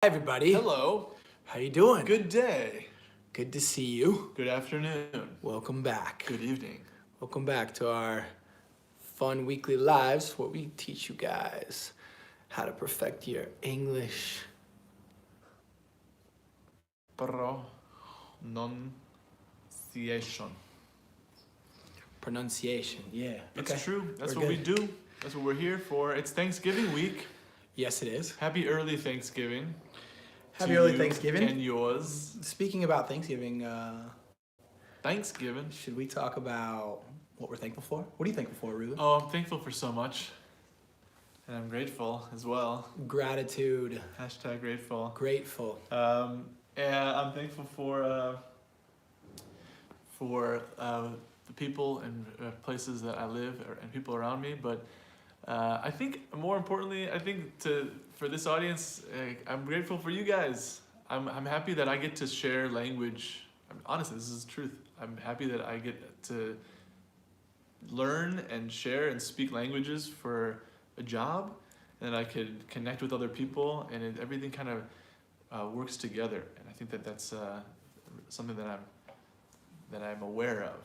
Hi everybody. Hello. How you doing? Good day. Good to see you. Good afternoon. Welcome back. Good evening. Welcome back to our fun weekly lives where we teach you guys how to perfect your English. Pronunciation. Pronunciation, yeah. It's true. That's We're what we good. do. That's what we're here for. It's Thanksgiving week. Yes, it is. Happy early Thanksgiving. Happy to early you Thanksgiving. And yours. Speaking about Thanksgiving, Thanksgiving. should we talk about what we're thankful for? What are you thankful for, Ruben? Oh, I'm thankful for so much. And I'm grateful as well. Gratitude. Hashtag grateful. Grateful. And I'm thankful for the people and places that I live and people around me. But I think more importantly, for this audience, I'm grateful for you guys. I'm happy that I get to share language. Honestly, this is the truth. I'm happy that I get to learn and share and speak languages for a job, and I could connect with other people, and everything kind of works together. And I think that that's something that I'm aware of.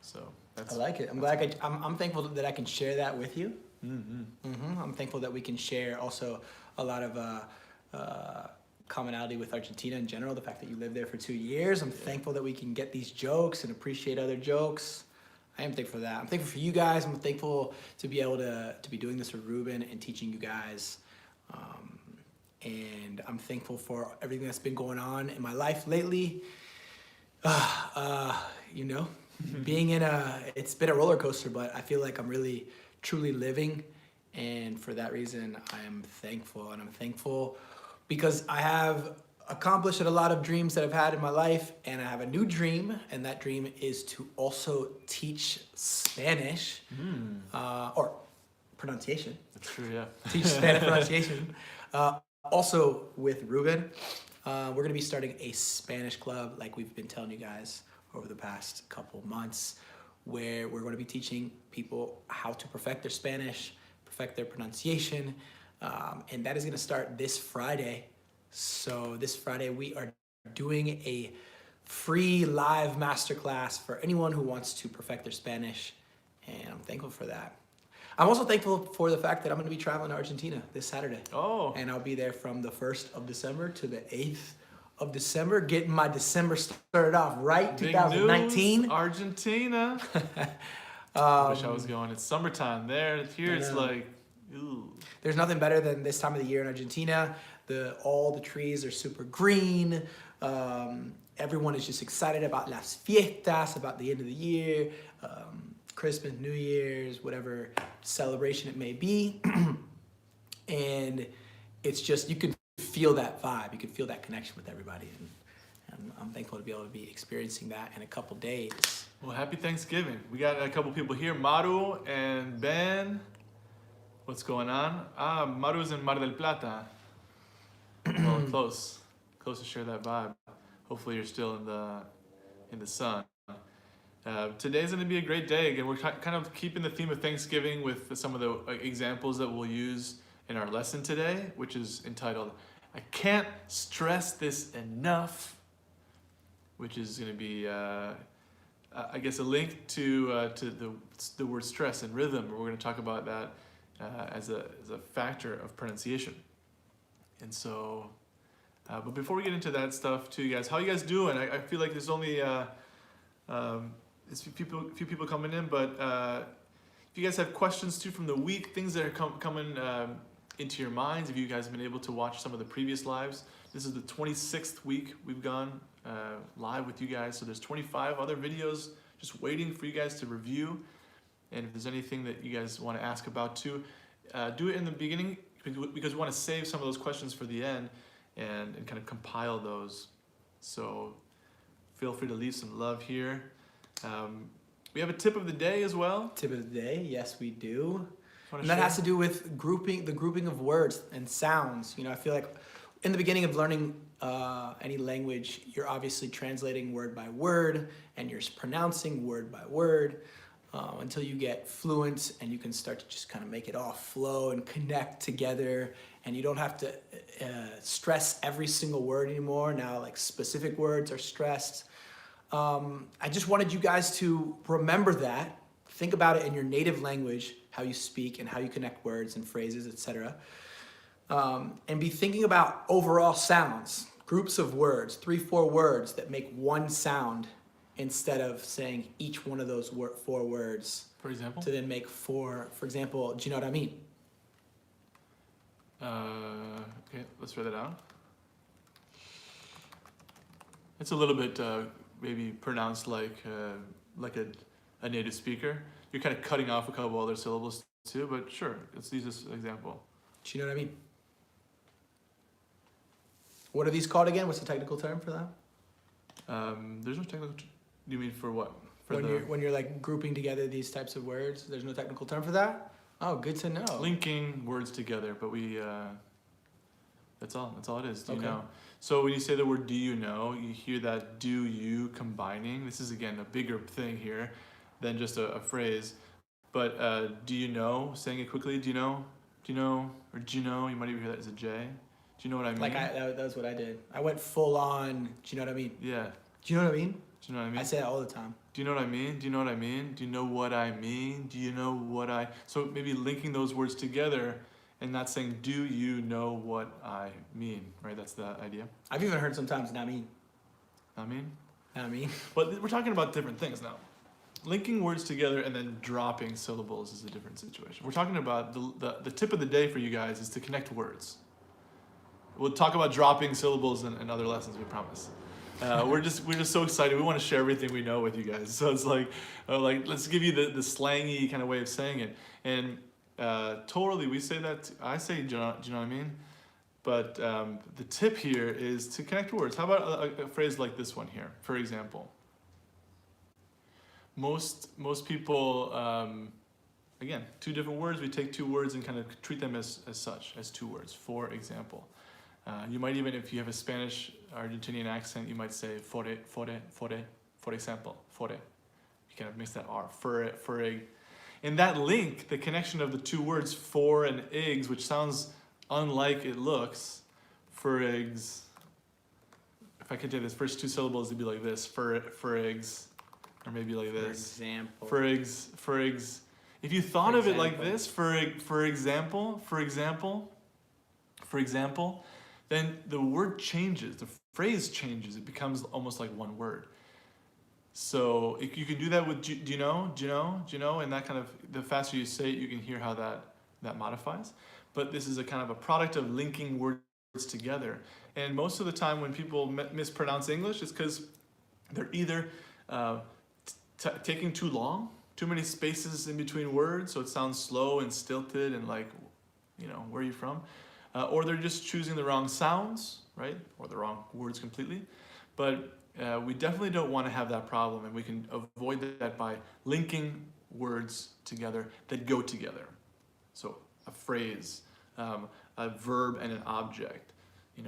So that's. I like it. I'm thankful that I can share that with you. I'm thankful that we can share also a lot of commonality with Argentina in general. The fact that you lived there for 2 years. I'm thankful that we can get these jokes and appreciate other jokes. I am thankful for that. I'm thankful for you guys. I'm thankful to be able to be doing this with Ruben and teaching you guys. And I'm thankful for everything that's been going on in my life lately. Being it's been a roller coaster, but I feel like I'm really truly living, and for that reason I am thankful. And I'm thankful because I have accomplished a lot of dreams that I've had in my life, and I have a new dream, and that dream is to also teach Spanish or pronunciation. That's true, yeah. Teach Spanish pronunciation. Also with Ruben, we're gonna be starting a Spanish club, like we've been telling you guys over the past couple months, where we're going to be teaching people how to perfect their Spanish, perfect their pronunciation, and that is going to start this Friday. So this Friday we are doing a free live masterclass for anyone who wants to perfect their Spanish, and I'm thankful for that. I'm also thankful for the fact that I'm going to be traveling to Argentina this Saturday. Oh. And I'll be there from the 1st of December to the 8th of December, getting my December started off right, Big 2019. News, Argentina. I wish I was going. It's summertime there. Here it's like, ooh. There's nothing better than this time of the year in Argentina. All the trees are super green. Everyone is just excited about las fiestas, about the end of the year, Christmas, New Year's, whatever celebration it may be. And it's just, you can feel that vibe. You can feel that connection with everybody. And I'm thankful to be able to be experiencing that in a couple days. Well, happy Thanksgiving. We got a couple people here, Maru and Ben. What's going on? Maru's in Mar del Plata. Well, close to share that vibe. Hopefully you're still in the sun. Today's going to be a great day. Again, we're kind of keeping the theme of Thanksgiving with some of the examples that we'll use in our lesson today, which is entitled, I Can't Stress This Enough, which is going to be, I guess, a link to the word stress and rhythm. We're going to talk about that as a factor of pronunciation. And so, but before we get into that stuff too, you guys, how you guys doing? I feel like there's only few people coming in, but if you guys have questions too from the week, things that are coming into your minds, if you guys have been able to watch some of the previous lives, this is the 26th week we've gone live with you guys. So there's 25 other videos just waiting for you guys to review. And if there's anything that you guys want to ask about too, do it in the beginning, because we want to save some of those questions for the end and kind of compile those. So feel free to leave some love here. We have a tip of the day as well. Tip of the day, yes we do. And share? that has to do with the grouping of words and sounds. I feel like in the beginning of learning any language, you're obviously translating word by word and you're pronouncing word by word until you get fluent and you can start to just kind of make it all flow and connect together and you don't have to stress every single word anymore. Now, like, specific words are stressed. I just wanted you guys to remember that. Think about it in your native language, how you speak and how you connect words and phrases, etc. And be thinking about overall sounds, groups of words, 3-4 words that make one sound, instead of saying each one of those 4 words For example? to then make 4. For example, do you know what I mean? Okay, let's write that down. It's a little bit maybe pronounced like a native speaker. You're kind of cutting off a couple other syllables too, but sure, let's use this example. Do you know what I mean? What are these called again? What's the technical term for that? There's no technical. You mean for what? For When you're like grouping together these types of words, there's no technical term for that? Oh, good to know. linking words together, but we. That's all it is. Do you Okay. know? So when you say the word "do you know," you hear that "do you" combining. This is again a bigger thing here than just a phrase. But do you know? Saying it quickly. Do you know? Do you know? Or do you know? You might even hear that as a J. Do you know what I mean? Like that was what I did. I went full on. Do you know what I mean? Yeah. Do you know what I mean? Do you know what I mean? I say that all the time. Do you know what I mean? Do you know what I mean? Do you know what I mean? Do you know what I... So maybe linking those words together and not saying, do you know what I mean, right? That's the idea. I've even heard sometimes not mean. I mean? Not mean. But we're talking about different things now. Linking words together and then dropping syllables is a different situation. We're talking about the tip of the day for you guys is to connect words. We'll talk about dropping syllables in other lessons, we promise. We're just so excited. We want to share everything we know with you guys. So it's like let's give you the slangy kind of way of saying it. And totally, we say that. I say, do you know what I mean? But the tip here is to connect words. How about a phrase like this one here? For example, most people, again, 2 different words. We take 2 words and kind of treat them as such, as 2 words. For example. You might even, if you have a Spanish Argentinian accent, you might say for example, fore. You kind of mix that R, for egg. In that link, the connection of the 2 words for and eggs, which sounds unlike it looks, for eggs. If I could take this first 2 syllables, it'd be like this, for eggs, or maybe like this. For eggs. If you thought of it like this, for example, then the word changes, the phrase changes. It becomes almost like one word. So if you can do that with do you know, and that kind of, the faster you say it, you can hear how that modifies. But this is a kind of a product of linking words together. And most of the time when people mispronounce English, it's because they're either taking too long, too many spaces in between words, so it sounds slow and stilted and like, where are you from? Or they're just choosing the wrong sounds, right? Or the wrong words completely. But we definitely don't want to have that problem, and we can avoid that by linking words together that go together. So a phrase, a verb and an object.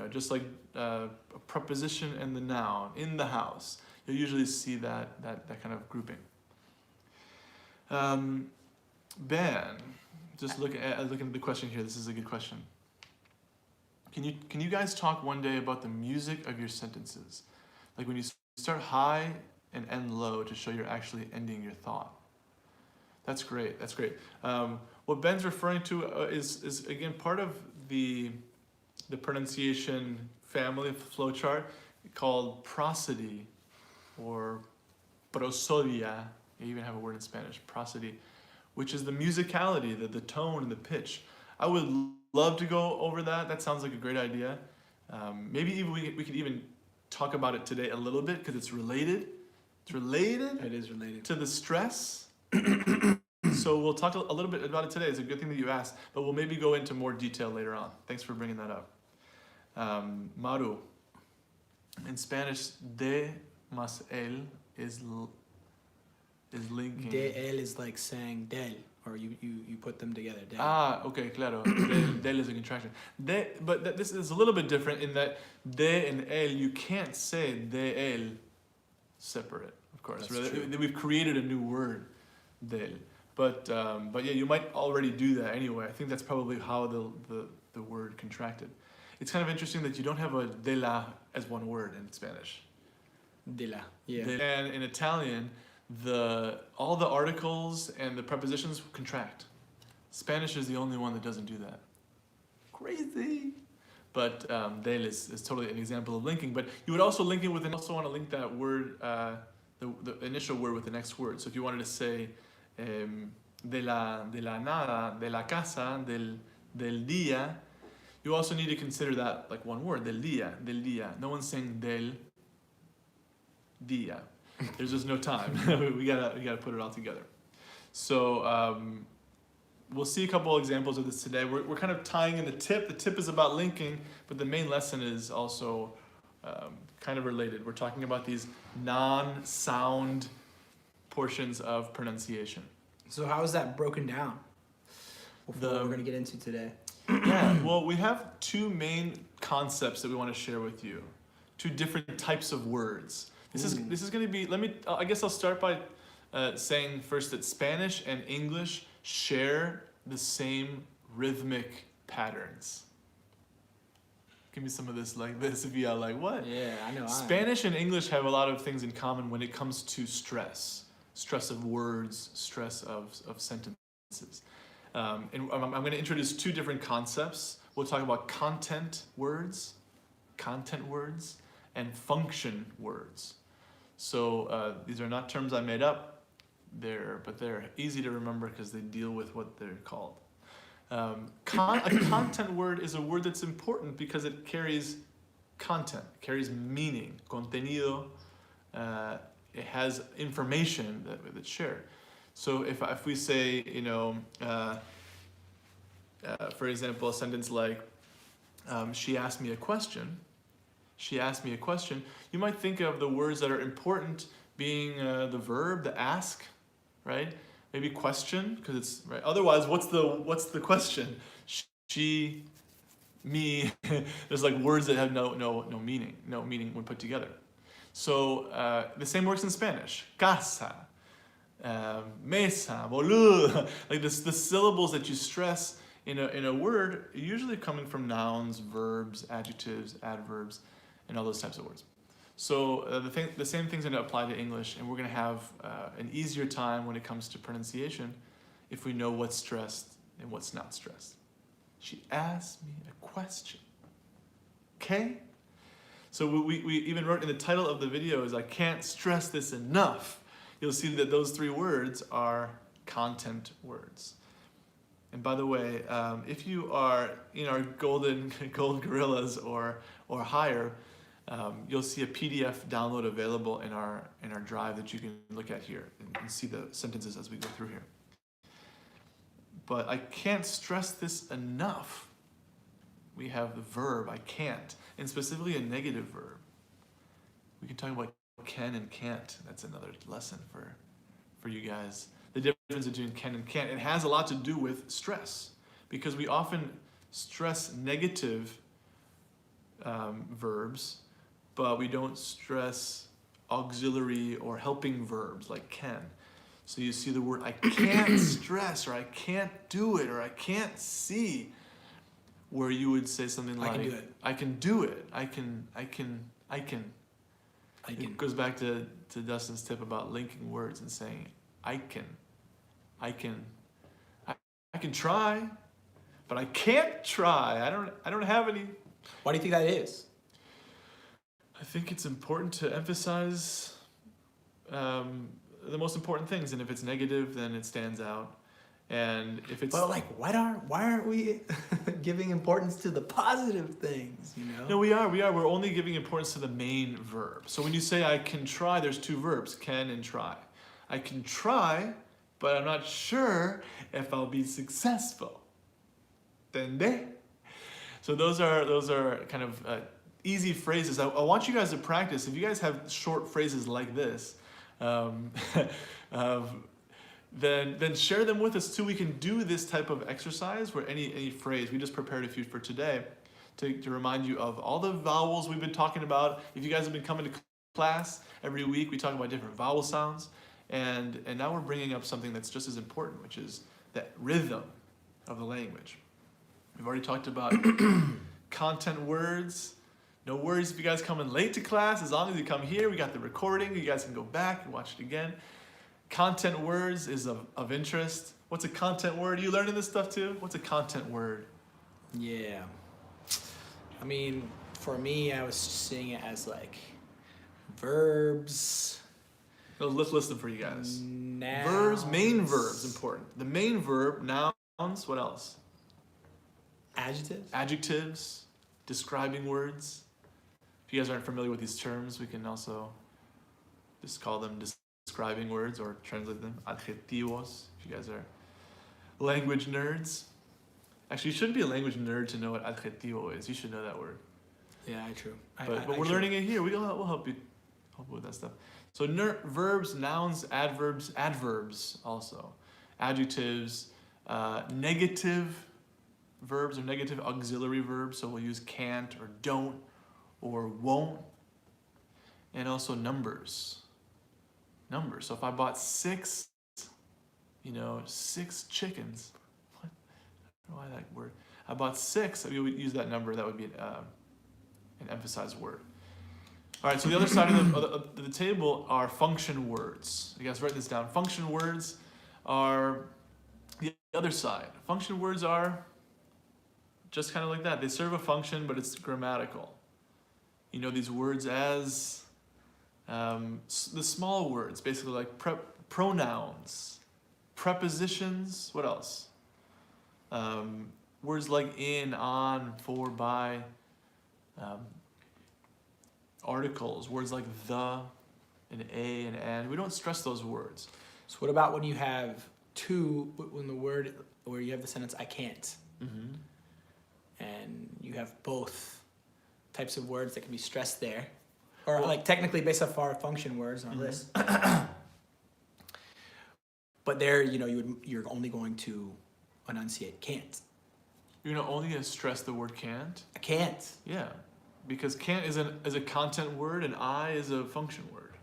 Just like a preposition and the noun, in the house. You'll usually see that kind of grouping. Ben, just looking at the question here, this is a good question. Can you guys talk one day about the music of your sentences? Like when you start high and end low to show you're actually ending your thought. That's great. What Ben's referring to is again part of the pronunciation family flowchart called prosody or prosodia. You even have a word in Spanish, prosody, which is the musicality, the tone and the pitch. I would love to go over that. That sounds like a great idea. Maybe even we could even talk about it today a little bit because it's related. It's related. It is related to the stress. So we'll talk a little bit about it today. It's a good thing that you asked, but we'll maybe go into more detail later on. Thanks for bringing that up. Maru. In Spanish, de más él is linking. De él is like saying del, or you put them together. Del. Okay, claro. Del is a contraction. But this is a little bit different in that de and él, you can't say de él separate, of course. That's true. We've created a new word, del. But yeah, you might already do that anyway. I think that's probably how the word contracted. It's kind of interesting that you don't have a de la as one word in Spanish. De la. Yeah. And in Italian, all the articles and the prepositions contract. Spanish is the only one that doesn't do that. Crazy. But del is totally an example of linking. But you would also link it with, and also want to link that word, the initial word with the next word. So if you wanted to say de la nada, de la casa, del día, you also need to consider that like one word, del día. No one's saying del día. There's just no time. we gotta put it all together. So we'll see a couple examples of this today. We're kind of tying in the tip. The tip is about linking, but the main lesson is also kind of related. We're talking about these non-sound portions of pronunciation. So how is that broken down? What we're going to get into today. Yeah, well, we have two main concepts that we want to share with you. Two different types of words. This is going to be, I guess I'll start by saying first that Spanish and English share the same rhythmic patterns. Give me some of this like this if you are like, what? Yeah, I know. Spanish and English have a lot of things in common when it comes to stress. Stress of words, stress of sentences. And I'm going to introduce two different concepts. We'll talk about content words, and function words. So these are not terms I made up, but they're easy to remember because they deal with what they're called. A content word is a word that's important because it carries content, carries meaning, contenido. It has information that's shared. So if we say, for example, a sentence like, she asked me a question. She asked me a question. You might think of the words that are important being the verb, the ask, right? Maybe question, because it's right. Otherwise, what's the question? She, me. There's like words that have no meaning when put together. So the same works in Spanish. Casa, mesa, boludo. Like the syllables that you stress in a word are usually coming from nouns, verbs, adjectives, adverbs, and all those types of words. So the same thing's going to apply to English, and we're going to have an easier time when it comes to pronunciation if we know what's stressed and what's not stressed. She asked me a question. Okay? So we even wrote in the title of the video is I can't stress this enough. You'll see that those three words are content words. And by the way, if you are in our gold gorillas or higher, you'll see a PDF download available in our drive that you can look at here and see the sentences as we go through here. But I can't stress this enough. We have the verb, I can't, and specifically a negative verb. We can talk about can and can't. That's another lesson for you guys. The difference between can and can't. It has a lot to do with stress because we often stress negative verbs, but we don't stress auxiliary or helping verbs like can. So you see the word I can't stress, or I can't do it, or I can't see, where you would say something like I can do it. I can. It goes back to Dustin's tip about linking words and saying I can try, but I can't try. I don't have any. Why do you think that is? I think it's important to emphasize the most important things, and if it's negative, then it stands out. And if it's why aren't we giving importance to the positive things? No, we are. We're only giving importance to the main verb. So when you say I can try, there's two verbs, can and try. I can try, but I'm not sure if I'll be successful. ¿Entendé? So those are kind of easy phrases. I want you guys to practice. If you guys have short phrases like this, then share them with us too. We can do this type of exercise where any phrase, we just prepared a few for today to remind you of all the vowels we've been talking about. If you guys have been coming to class every week, we talk about different vowel sounds. And now we're bringing up something that's just as important, which is that rhythm of the language. We've already talked about content words. No worries if you guys come in late to class. As long as you come here, we got the recording. You guys can go back and watch it again. Content words is of interest. What's a content word? Are you learning this stuff too? What's a content word? Yeah. I mean, for me, I was seeing it as like verbs, Let's list them for you guys. nouns. Verbs, main verbs, important. The main verb, nouns, what else? Adjectives. Adjectives, describing words. If you guys aren't familiar with these terms, we can also just call them describing words or translate them. Adjetivos, if you guys are language nerds. Actually, you shouldn't be a language nerd to know what adjetivo is. You should know that word. Yeah, true. But we're learning it here. We'll help you with that stuff. So verbs, nouns, adverbs also. Adjectives, negative verbs or negative auxiliary verbs. So we'll use can't or don't or won't. And also numbers. Numbers. So if I bought 6 chickens. What? I don't know why that word. I bought 6. We would use that number. That would be an emphasized word. All right, so the other side of the table are function words. You guys write this down. Function words are the other side. Function words are just kind of like that. They serve a function, but it's grammatical. You know these words as the small words, basically like pronouns, prepositions, what else? Words like in, on, for, by, articles, words like the, and a, and and. We don't stress those words. So what about when you have when the word, where you have the sentence, I can't, Mm-hmm. and you have both types of words that can be stressed there, or like technically based off our function words on our list. But there, you're only going to enunciate can't. You're not only going to stress the word can't. I can't. Yeah, because can't is a content word and I is a function word.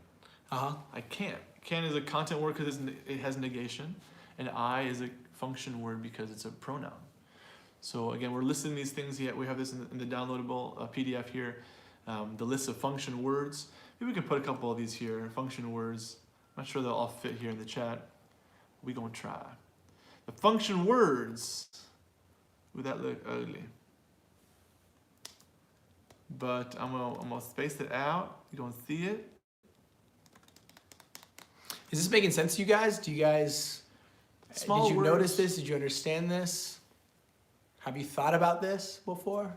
I can't. Can't is a content word because it has negation, and I is a function word because it's a pronoun. So again, we're listing these things. Yet we have this in the downloadable PDF here, the list of function words. Maybe we can put a couple of these here, function words. I'm not sure they'll all fit here in the chat. We're gonna try. The function words. Would that look ugly? But I'm gonna space it out. You don't see it. Is this making sense to you guys? Did you words. notice this? Did you understand this? Have you thought about this before?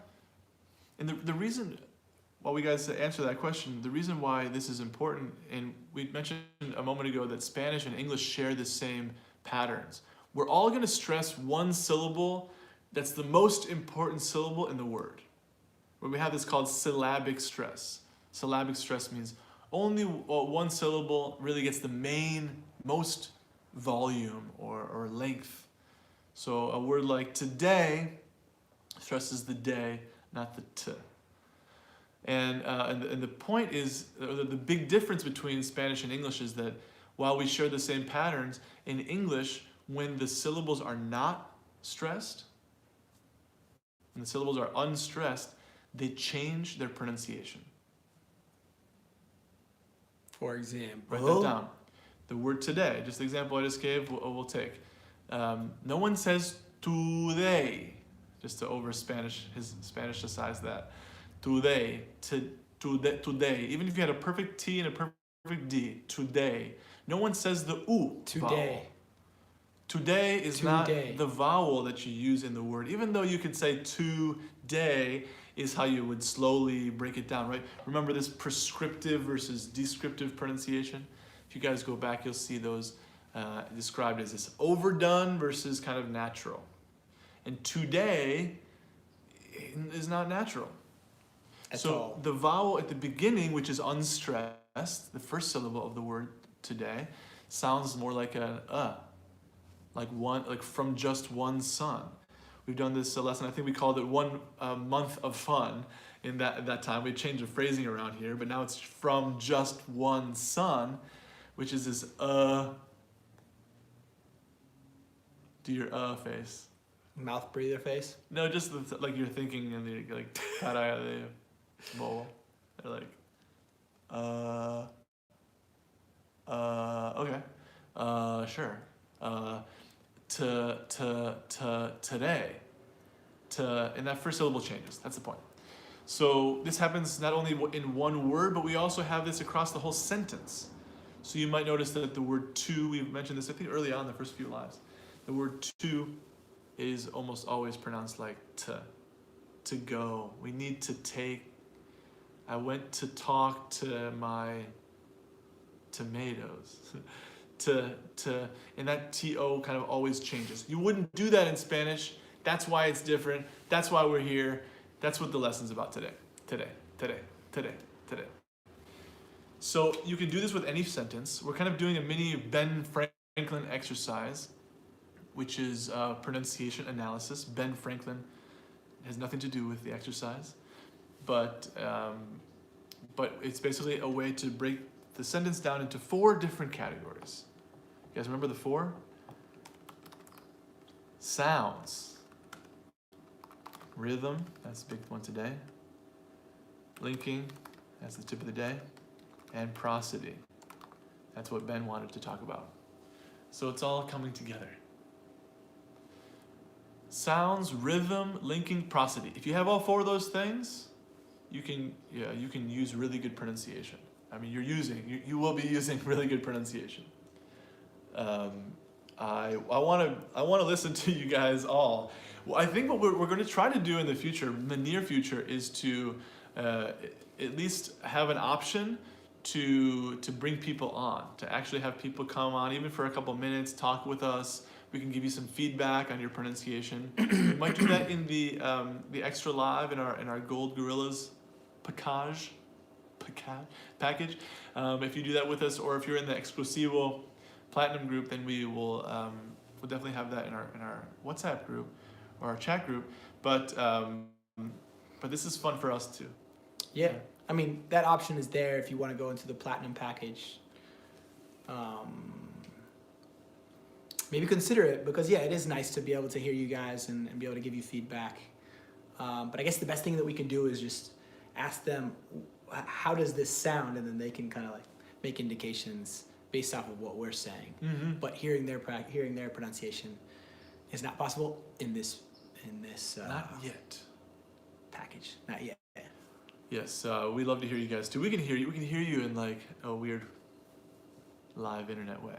And the reason, while we guys answer that question, the reason why this is important, and we mentioned a moment ago that Spanish and English share the same patterns. We're all going to stress one syllable that's the most important syllable in the word. Where we have this called syllabic stress. Syllabic stress means only one syllable really gets the most volume or length. So a word like today stresses the day, not the t. And the point is, the big difference between Spanish and English is that while we share the same patterns, in English, when the syllables are not stressed, and the syllables are unstressed, they change their pronunciation. For example, Write that down. The word today, just the example I just gave, we'll take. No one says today, just to over Spanish, his Spanish decides that. Today, today. Even if you had a perfect T and a perfect D, today. No one says the U today. vowel. Today is not the vowel that you use in the word. Even though you could say today is how you would slowly break it down, right? Remember this prescriptive versus descriptive pronunciation? If you guys go back, you'll see those described as this overdone versus kind of natural. And today is not natural. So the vowel at the beginning, which is unstressed, the first syllable of the word today, sounds more like like from just one sun. We've done this lesson, I think we called it 1 month of fun in that time. We changed the phrasing around here, but now it's from just one sun, which is this do your face. Mouth breather face. No, just like you're thinking and the like cara de bobo. They're like, okay, sure. Today. And that first syllable changes. That's the point. So this happens not only in one word, but we also have this across the whole sentence. So you might notice that the word to, we've mentioned this I think early on in the first few lives, the word to is almost always pronounced like to go. We need to take. I went to talk to my tomatoes. And that to kind of always changes. You wouldn't do that in Spanish. That's why it's different. That's why we're here. That's what the lesson's about today. Today. So you can do this with any sentence. We're kind of doing a mini Ben Franklin exercise, which is pronunciation analysis. Ben Franklin has nothing to do with the exercise, but it's basically a way to break the sentence down into 4 different categories. You guys remember the 4? Sounds. Rhythm, that's the big one today. Linking, that's the tip of the day. And prosody. That's what Ben wanted to talk about. So it's all coming together. Sounds, rhythm, linking, prosody. If you have all 4 of those things, you can use really good pronunciation. I mean, you will be using really good pronunciation. I want to listen to you guys all. Well, I think what we're going to try to do in the future, in the near future, is to at least have an option to bring people on, to actually have people come on, even for a couple minutes, talk with us. We can give you some feedback on your pronunciation. We might do that in the extra live in our Gold Gorillas package. If you do that with us, or if you're in the Exclusivo Platinum group, then we'll definitely have that in our WhatsApp group or our chat group. But this is fun for us too. Yeah. I mean, that option is there if you want to go into the Platinum package. Maybe consider it, because yeah, it is nice to be able to hear you guys and be able to give you feedback. But I guess the best thing that we can do is just ask them, how does this sound? And then they can kind of like make indications based off of what we're saying. Mm-hmm. But hearing their pronunciation is not possible in this Not yet. package. Not yet. Yes, we love to hear you guys too. We can hear you. We can hear you in like a weird live internet way.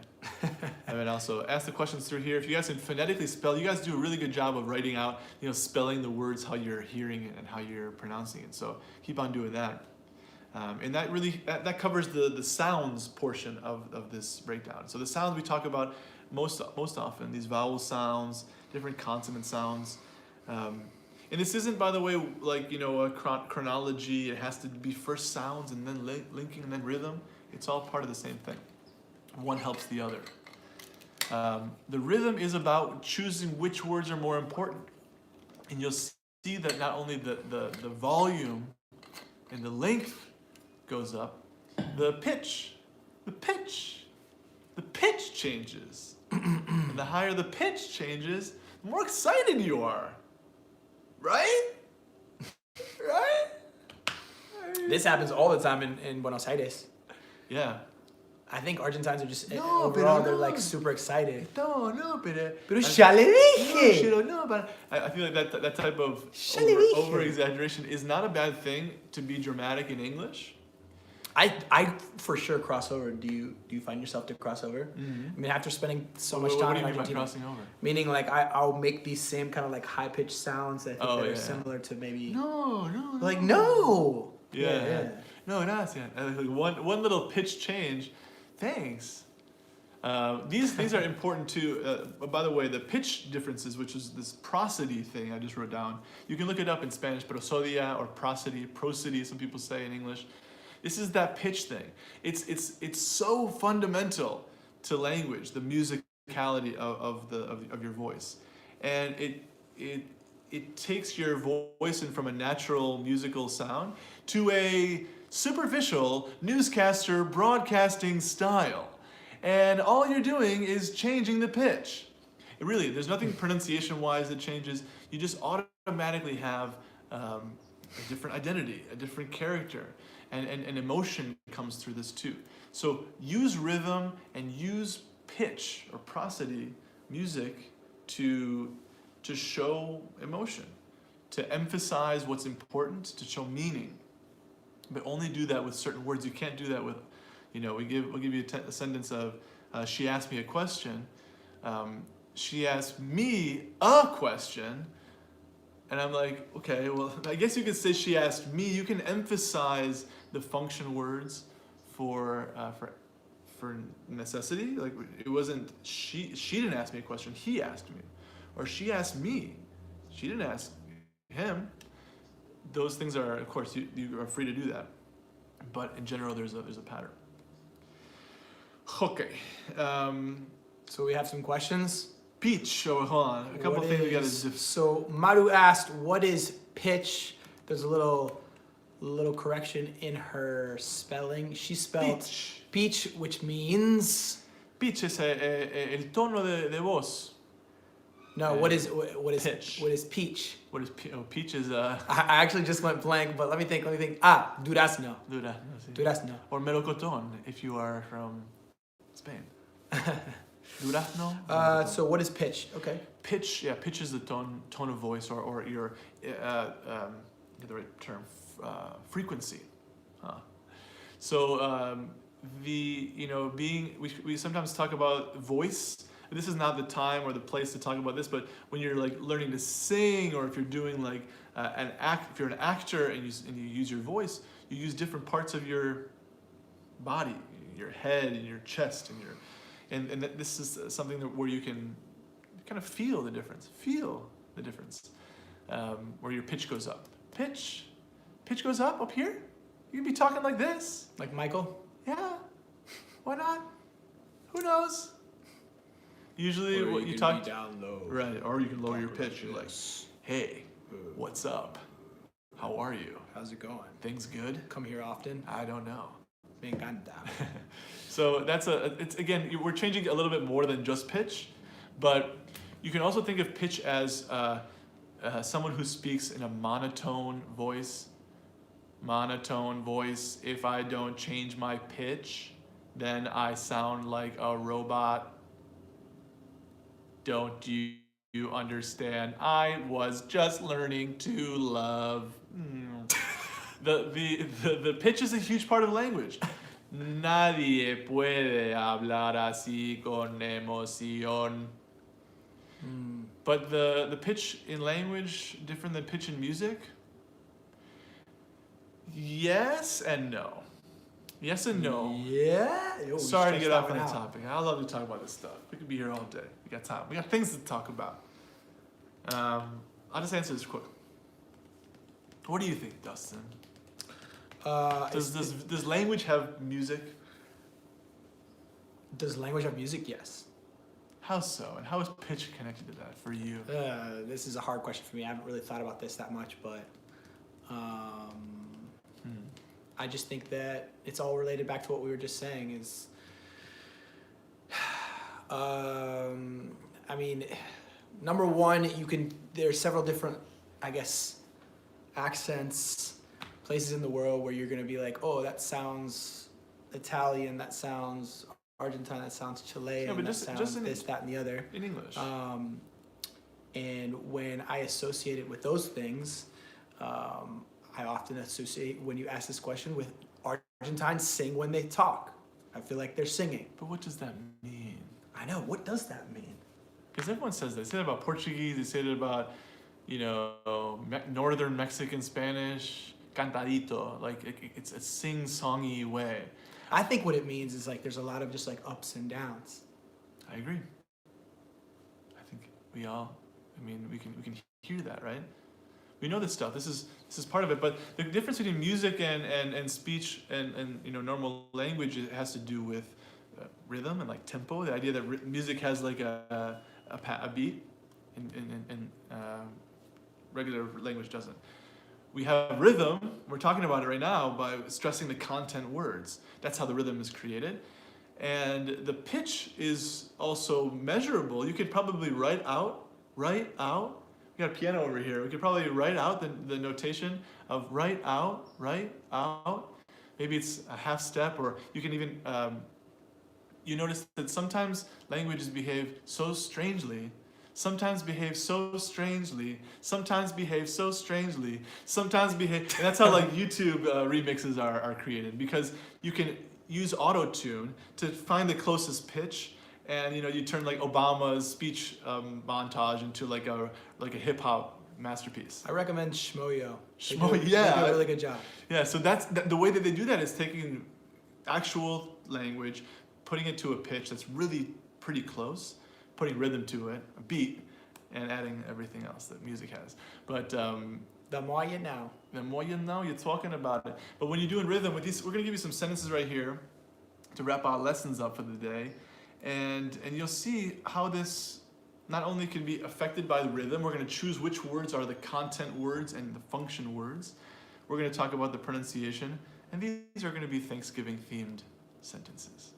And then also ask the questions through here. If you guys can phonetically spell, you guys do a really good job of writing out, spelling the words how you're hearing it and how you're pronouncing it. So keep on doing that. And that really that covers the sounds portion of this breakdown. So the sounds we talk about most often, these vowel sounds, different consonant sounds. And this isn't, by the way, like, a chronology. It has to be first sounds and then linking and then rhythm. It's all part of the same thing. One helps the other. The rhythm is about choosing which words are more important. And you'll see that not only the volume and the length goes up, the pitch changes. And the higher the pitch changes, the more excited you are. Right? Right? This happens all the time in Buenos Aires. Yeah. I think Argentines are just No, overall pero they're no. like super excited. No, pero ya le dije. No, but I feel like that type of Ya le dije. over exaggeration is not a bad thing to be dramatic in English. I for sure cross over. Do you find yourself to cross over? Mm-hmm. I mean, after spending so much What time do in you mean by Argentina, crossing over? meaning like I'll make these same kind of like high pitched sounds that I think that are Yeah. similar to maybe No. like no. Yeah. No, gracias. Like one little pitch change. Thanks. These are important too. By the way, the pitch differences, which is this prosody thing I just wrote down. You can look it up in Spanish, prosodia or prosody, some people say in English. This is that pitch thing. It's so fundamental to language, the musicality of your voice, and it takes your voice in from a natural musical sound to a superficial newscaster broadcasting style. And all you're doing is changing the pitch. Really, there's nothing pronunciation-wise that changes. You just automatically have a different identity, a different character, and emotion comes through this too. So use rhythm and use pitch or prosody music to show emotion, to emphasize what's important, to show meaning. But only do that with certain words. You can't do that with, we'll give you a sentence of, she asked me a question. She asked me a question. And I'm like, okay, well, I guess you could say she asked me. You can emphasize the function words for necessity. Like it wasn't she didn't ask me a question, he asked me. Or she asked me. She didn't ask him. Those things are, of course, you are free to do that. But in general, there's a pattern. Okay. So we have some questions. Pitch, hold on. A couple things we got to do. So Maru asked, what is pitch? There's a little correction in her spelling. She spelled pitch, which means... Pitch es el tono de voz. No, what is pitch? What is peach? What is peach is I actually just went blank, but let me think. Ah, durazno. Durazno. Or melocotón if you are from Spain. Durazno. So what is pitch? Okay. Pitch is the tone of voice or your get the right term, frequency. So we sometimes talk about voice. This is not the time or the place to talk about this, but when you're like learning to sing, or if you're doing like if you're an actor and you use your voice, you use different parts of your body, your head and your chest and this is something where you can kind of feel the difference, where your pitch goes up. Pitch goes up here. You can be talking like this. Like Michael? Yeah. Why not? Who knows? Usually, what you talk down low, right? Or you can lower your pitch. You're like, "Hey, what's up? How are you? How's it going? Things good? Come here often? I don't know." Me encanta. So it's again, we're changing a little bit more than just pitch, but you can also think of pitch as someone who speaks in a monotone voice. Monotone voice. If I don't change my pitch, then I sound like a robot. Don't you understand? I was just learning to love. The pitch is a huge part of language. Nadie puede hablar así con emoción. But the pitch in language different than pitch in music? Yes and no. Yes and no. Yeah. Sorry to get off on the topic. I love to talk about this stuff. We could be here all day. We got time. We got things to talk about. I'll just answer this quick. What do you think, Dustin? Does language have music? Does language have music? Yes. How so? And how is pitch connected to that for you? This is a hard question for me. I haven't really thought about this that much, but I just think that it's all related back to what we were just saying is, I mean, number one, there's several different, I guess, accents, places in the world where you're going to be like, oh, that sounds Italian, that sounds Argentine, that sounds Chilean, but that sounds this, that, and the other. In English. And when I associate it with those things, I often associate, when you ask this question, with Argentines sing when they talk. I feel like they're singing. But what does that mean? I know, what does that mean? Because everyone says that. They say that about Portuguese, they say that about, northern Mexican Spanish, cantadito, like it's a sing-songy way. I think what it means is like there's a lot of just like ups and downs. I agree. I think we can hear that, right? We know this stuff. This is part of it. But the difference between music and speech and normal language, it has to do with rhythm and like tempo. The idea that music has like a beat, and regular language doesn't. We have rhythm. We're talking about it right now by stressing the content words. That's how the rhythm is created. And the pitch is also measurable. You could probably write out. We got a piano over here. We could probably write out the notation of write out. Maybe it's a half step, or you can even, you notice that sometimes languages behave so strangely, sometimes behave so strangely, sometimes behave so strangely, sometimes behave, and that's how like YouTube remixes are created, because you can use auto-tune to find the closest pitch, and you turn like Obama's speech montage into like a hip-hop masterpiece. I recommend Shmoyo. Shmoyo, They yeah. do a really good job. Yeah, so that's the way that they do that is taking actual language, putting it to a pitch that's really pretty close, putting rhythm to it, a beat, and adding everything else that music has. But The more you know. the more you know, you're talking about it. But when you're doing rhythm with these, we're gonna give you some sentences right here to wrap our lessons up for the day, and you'll see how this not only can be affected by the rhythm. We're gonna choose which words are the content words and the function words. We're gonna talk about the pronunciation, and these are gonna be Thanksgiving themed sentences.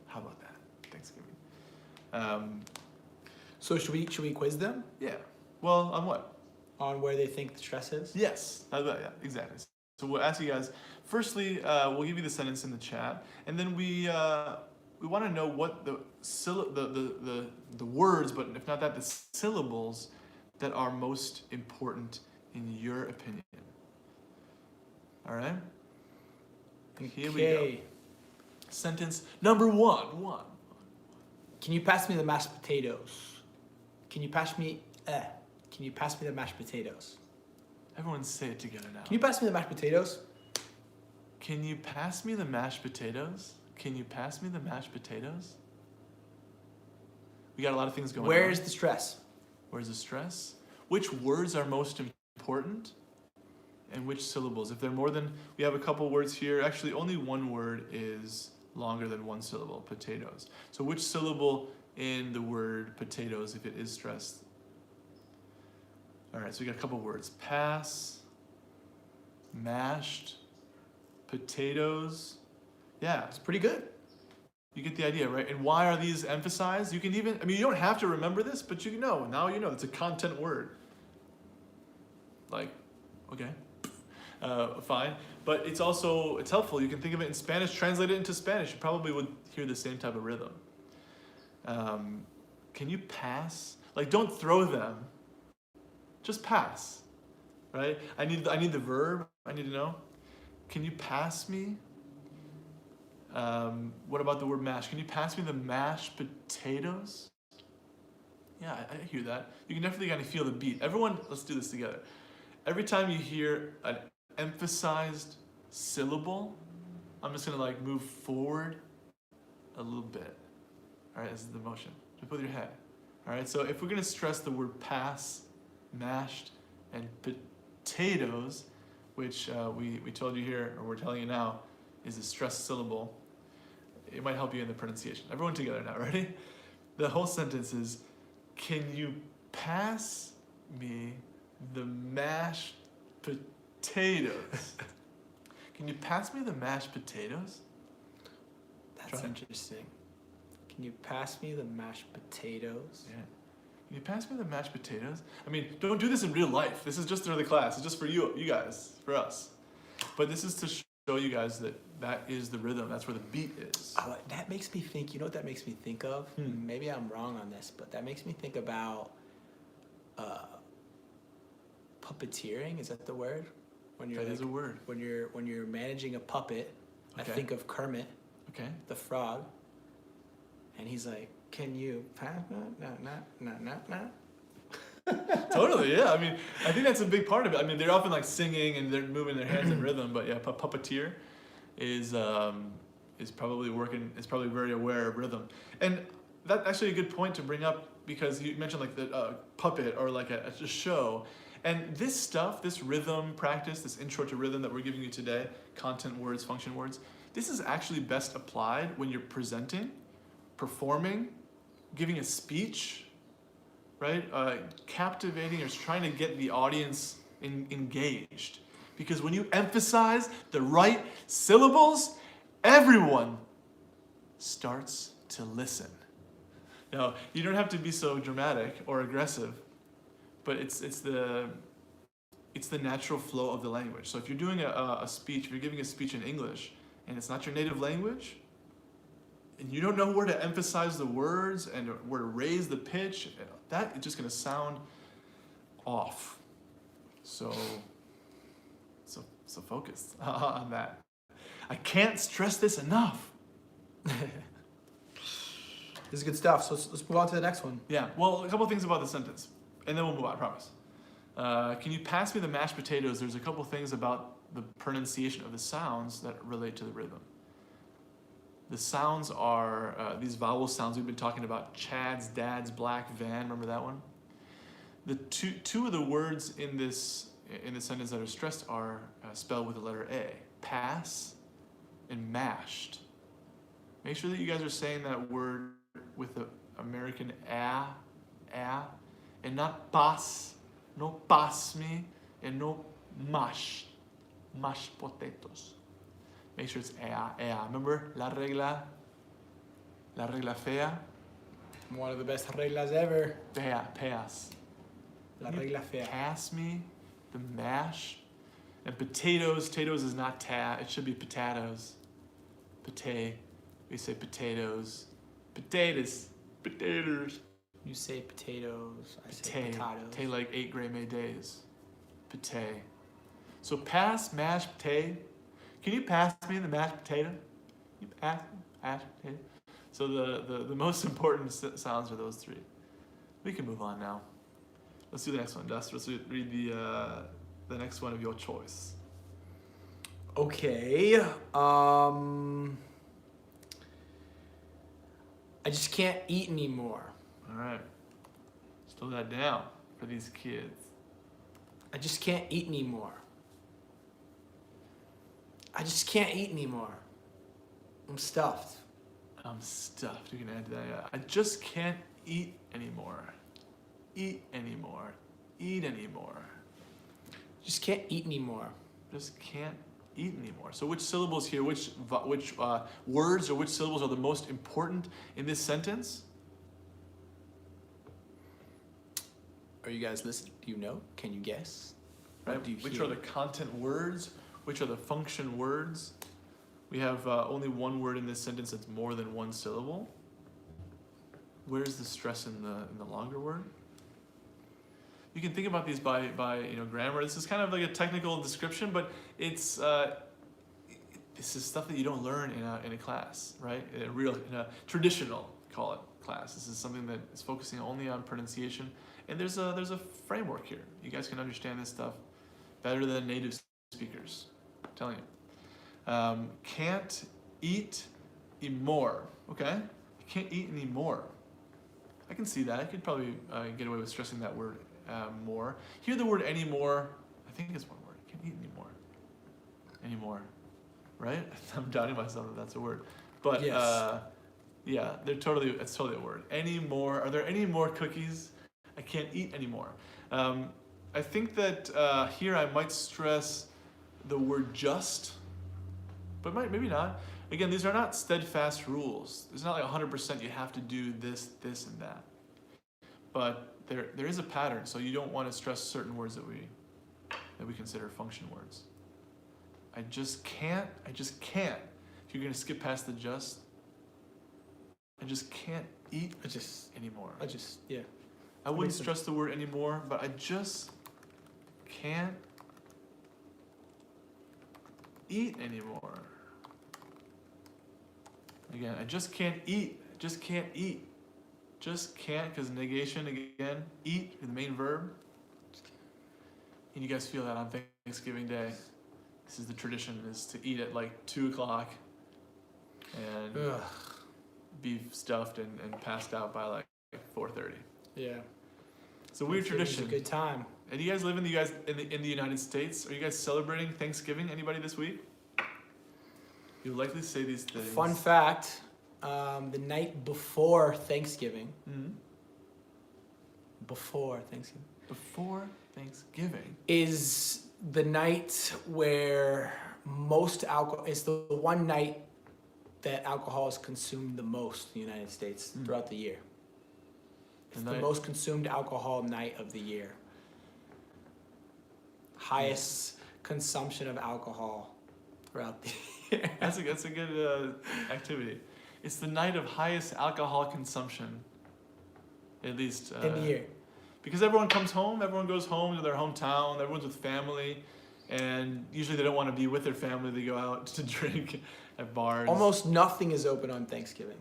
How about that? Thanksgiving. So should we quiz them Yeah. Well, on what? on where they think the stress is? Yes. Yeah, exactly. So we'll ask you guys. Firstly, we'll give you the sentence in the chat, and then we want to know what the words, but if not that, the syllables that are most important in your opinion. All right. Here we go. Sentence number one. Can you pass me the mashed potatoes? Can you pass me the mashed potatoes? Everyone say it together now. Can you pass me the mashed potatoes? Can you pass me the mashed potatoes? Can you pass me the mashed potatoes? We got a lot of things going on. Where's the stress? Where's the stress? Which words are most important? And which syllables? If they're more than, we have a couple words here. Actually, only one word is longer than one syllable, potatoes. So which syllable in the word potatoes, if it is stressed? All right, so we got a couple words. Pass, mashed, potatoes. Yeah, It's pretty good. you get the idea, right? And why are these emphasized? You can even, you don't have to remember this, but you know, now you know, it's a content word. Like, okay, fine. But it's helpful. You can think of it in Spanish, translate it into Spanish. You probably would hear the same type of rhythm. Can you pass? Like, don't throw them. Just pass, right? I need the verb. I need to know. Can you pass me? What about the word mash? Can you pass me the mashed potatoes? Yeah, I hear that. You can definitely kind of feel the beat. Everyone, let's do this together. Every time you hear an emphasized syllable, I'm just gonna like move forward a little bit. All right, this is the motion. Just with your head. All right, so if we're gonna stress the word pass, mashed, and potatoes, which we told you here, or we're telling you now, is a stressed syllable, it might help you in the pronunciation. Everyone together now, ready? The whole sentence is, can you pass me the mashed potatoes? Can you pass me the mashed potatoes? That's interesting. Can you pass me the mashed potatoes? Yeah. Can you pass me the mashed potatoes? Don't do this in real life. This is just for the class. It's just for you guys, for us. But this is to show you guys that is the rhythm. That's where the beat is. Oh, that makes me think, you know what that makes me think of? Maybe I'm wrong on this, but that makes me think about puppeteering. Is that the word? When you're That is a word. When you're managing a puppet, Okay. I think of Kermit, Okay. the frog, and he's like, "Can you pass no." Totally, yeah. I think that's a big part of it. They're often like singing and they're moving their hands in rhythm, but yeah, puppeteer is probably very aware of rhythm. And that's actually a good point to bring up, because you mentioned like the puppet or like a show. And this stuff, this rhythm practice, this intro to rhythm that we're giving you today, content words, function words, this is actually best applied when you're presenting, performing, giving a speech, right? Captivating or trying to get the audience engaged. Because when you emphasize the right syllables, everyone starts to listen. Now, you don't have to be so dramatic or aggressive, but it's the natural flow of the language. So if you're doing a speech, if you're giving a speech in English and it's not your native language, and you don't know where to emphasize the words and where to raise the pitch, that is just going to sound off. So focus on that. I can't stress this enough. This is good stuff. So let's move on to the next one. Yeah, well, a couple things about the sentence, and then we'll move on, I promise. Can you pass me the mashed potatoes? There's a couple things about the pronunciation of the sounds that relate to the rhythm. The sounds are these vowel sounds we've been talking about: chads, dads, black, van. Remember that one? The two of the words in this sentence that are stressed are spelled with the letter A: pass and mashed. Make sure that you guys are saying that word with the American a, and not pas, no pas me, and no mashed potatoes. Make sure it's ea. Remember la regla fea? One of the best reglas ever. Pass. La regla fea. Pass me the mash. And potatoes is not ta, it should be potatoes. We say potatoes. Potatoes. You say potatoes. I say potatoes. Tay like 8 gray May days. Pate. So pass mashed potato. Can you pass me the mashed potato? You pass mashed potato. So the most important sounds are those three. We can move on now. Let's do the next one, Dust. Let's read the next one of your choice. Okay. I just can't eat anymore. All right. Slow that down for these kids. I just can't eat anymore. I just can't eat anymore. I'm stuffed. I'm stuffed. You can add to that. Yeah. I just can't eat anymore. Eat anymore. Eat anymore. Just can't eat anymore. Just can't eat anymore. So which syllables here, which words or which syllables are the most important in this sentence? Are you guys listening? Do you know? Can you guess? Right. What do you Which hear? are the content words? Which are the function words? We have only one word in this sentence that's more than one syllable. Where's the stress in the longer word? You can think about these by grammar. This is kind of like a technical description, but it's this is stuff that you don't learn in a class, right? In a traditional, call it, class. This is something that is focusing only on pronunciation, and there's a framework here. You guys can understand this stuff better than native speakers. I'm telling you. Can't eat anymore. Okay, you can't eat anymore. I can see that. I could probably get away with stressing that word more. Here, the word anymore, I think it's one word. Can't eat anymore. Anymore, right? I'm doubting myself if that's a word. But Yes. yeah, it's totally a word. Anymore. Are there any more cookies? I can't eat anymore. I think that here I might stress the word just, but maybe not. Again, these are not steadfast rules. It's not like 100% you have to do this, and that. But there is a pattern, so you don't want to stress certain words that we consider function words. I just can't. If you're going to skip past the just, I just can't eat anymore. Yeah. I wouldn't stress the word anymore, but I just can't eat anymore. Again, I just can't eat. Just can't eat. Just can't, because negation again. Eat, the main verb. And you guys feel that on Thanksgiving Day. This is the tradition, is to eat at like 2 o'clock and be stuffed and passed out by like 4:30. Yeah. It's a weird tradition. It's a good time. And you guys live in the United States? Are you guys celebrating Thanksgiving? Anybody this week? You'll likely say these things. Fun fact, the night before Thanksgiving. Mm-hmm. Before Thanksgiving. Before Thanksgiving. Is the night where most alcohol, it's the one night that alcohol is consumed the most in the United States throughout the year. It's the night- most consumed alcohol night of the year. Highest consumption of alcohol throughout the year. That's a good activity. It's the night of highest alcohol consumption, at least in the year. because everyone comes home. Everyone goes home to their hometown. Everyone's with family, and usually they don't want to be with their family. They go out to drink at bars. Almost nothing is open on Thanksgiving.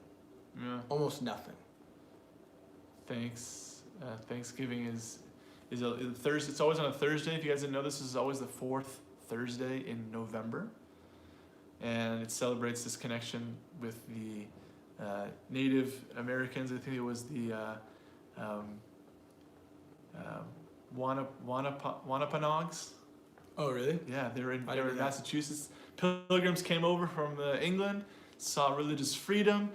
Yeah. Almost nothing. Thanksgiving is a Thursday. It's always on a Thursday. If you guys didn't know, this is always the fourth Thursday in November, and it celebrates this connection with the Native Americans. I think it was the Wampanoags. Oh, really? Yeah, they were I in didn't know that. Massachusetts. Pilgrims came over from England, saw religious freedom.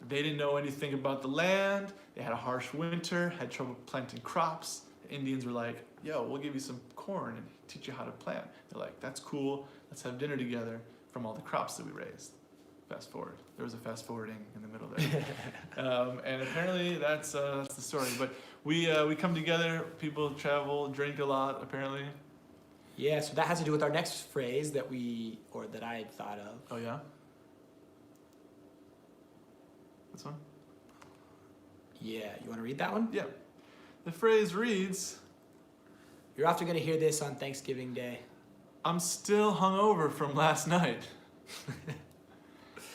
They didn't know anything about the land. They had a harsh winter, had trouble planting crops. The Indians were like, yo, we'll give you some corn and teach you how to plant. They're like, that's cool. Let's have dinner together from all the crops that we raised. Fast forward. There was a fast forwarding in the middle there. And apparently that's the story. But we come together, people travel, drink a lot, apparently. Yeah, so that has to do with our next phrase that I thought of. Oh, yeah? This one? Yeah, you want to read that one? Yeah. The phrase reads, You're often going to hear this on Thanksgiving Day. I'm still hungover from last night.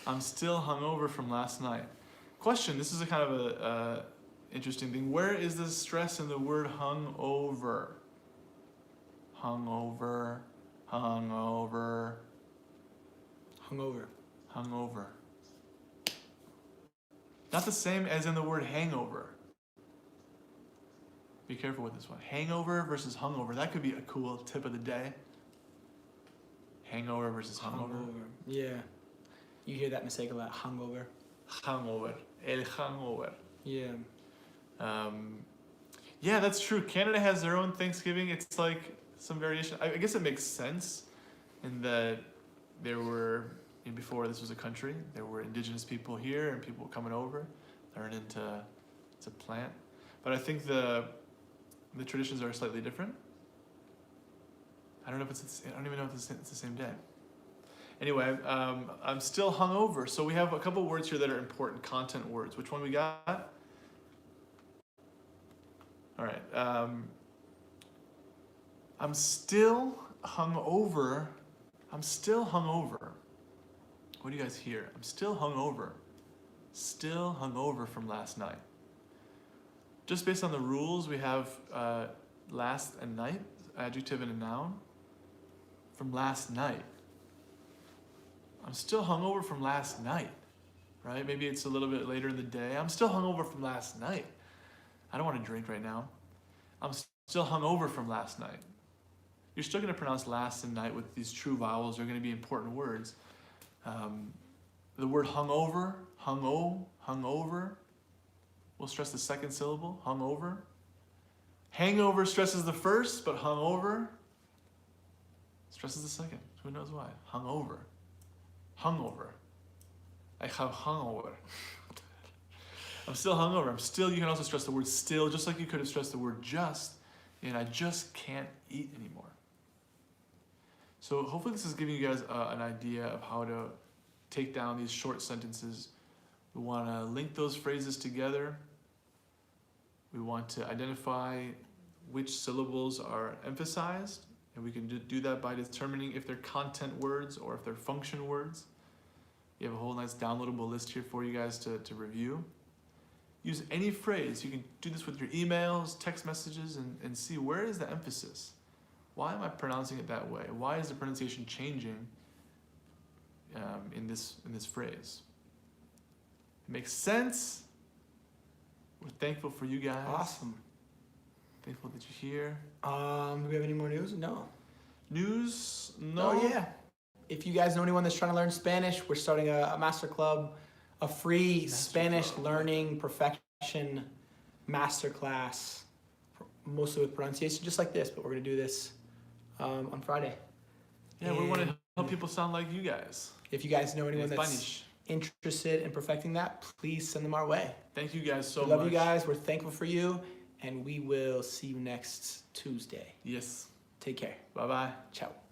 I'm still hungover from last night. Question, this is a kind of a interesting thing. Where is the stress in the word hungover? Hungover, hungover, Hungover. hungover. Not the same as in the word hangover. Be careful with this one. Hangover versus hungover. That could be a cool tip of the day. Hangover versus hungover. Yeah. You hear that mistake a lot. Hungover. Hangover. El hangover. Yeah. Yeah, that's true. Canada has their own Thanksgiving. It's like some variation. I guess it makes sense in that there were, before this was a country, there were indigenous people here and people coming over, learning to plant. But I think the traditions are slightly different. I don't know if I don't even know if it's the same day. Anyway, I'm still hungover. So we have a couple words here that are important content words. Which one we got? All right. I'm still hungover. I'm still hungover. What do you guys hear? I'm still hungover. Still hungover from last night. Just based on the rules, we have last and night, adjective and a noun. From last night. I'm still hungover from last night, right? Maybe it's a little bit later in the day. I'm still hungover from last night. I don't want to drink right now. I'm still hungover from last night. You're still going to pronounce last and night with these true vowels. They're going to be important words. The word hungover, hungover, will stress the second syllable, hungover. Hangover stresses the first, but hungover stresses the second. Who knows why? Hungover. Hungover. I have hungover. I'm still hungover. You can also stress the word still, just like you could have stressed the word just, and I just can't eat anymore. So hopefully this is giving you guys an idea of how to take down these short sentences. We want to link those phrases together. We want to identify which syllables are emphasized, and we can do that by determining if they're content words or if they're function words. You have a whole nice downloadable list here for you guys to review. Use any phrase. You can do this with your emails, text messages, and see where is the emphasis. Why am I pronouncing it that way? Why is the pronunciation changing in this phrase? It makes sense. We're thankful for you guys. Awesome. Thankful that you're here. Do we have any more news? No. News? No. Oh, yeah. If you guys know anyone that's trying to learn Spanish, we're starting a master club, a free Spanish learning perfection master class, mostly with pronunciation, just like this, but we're going to do this on Friday. Yeah, we want to help people sound like you guys. If you guys know anyone In that's Spanish. interested in perfecting that, please send them our way. Thank you guys so We much. love you guys. We're thankful for you. And we will see you next Tuesday. Yes. Take care. Bye bye. Ciao.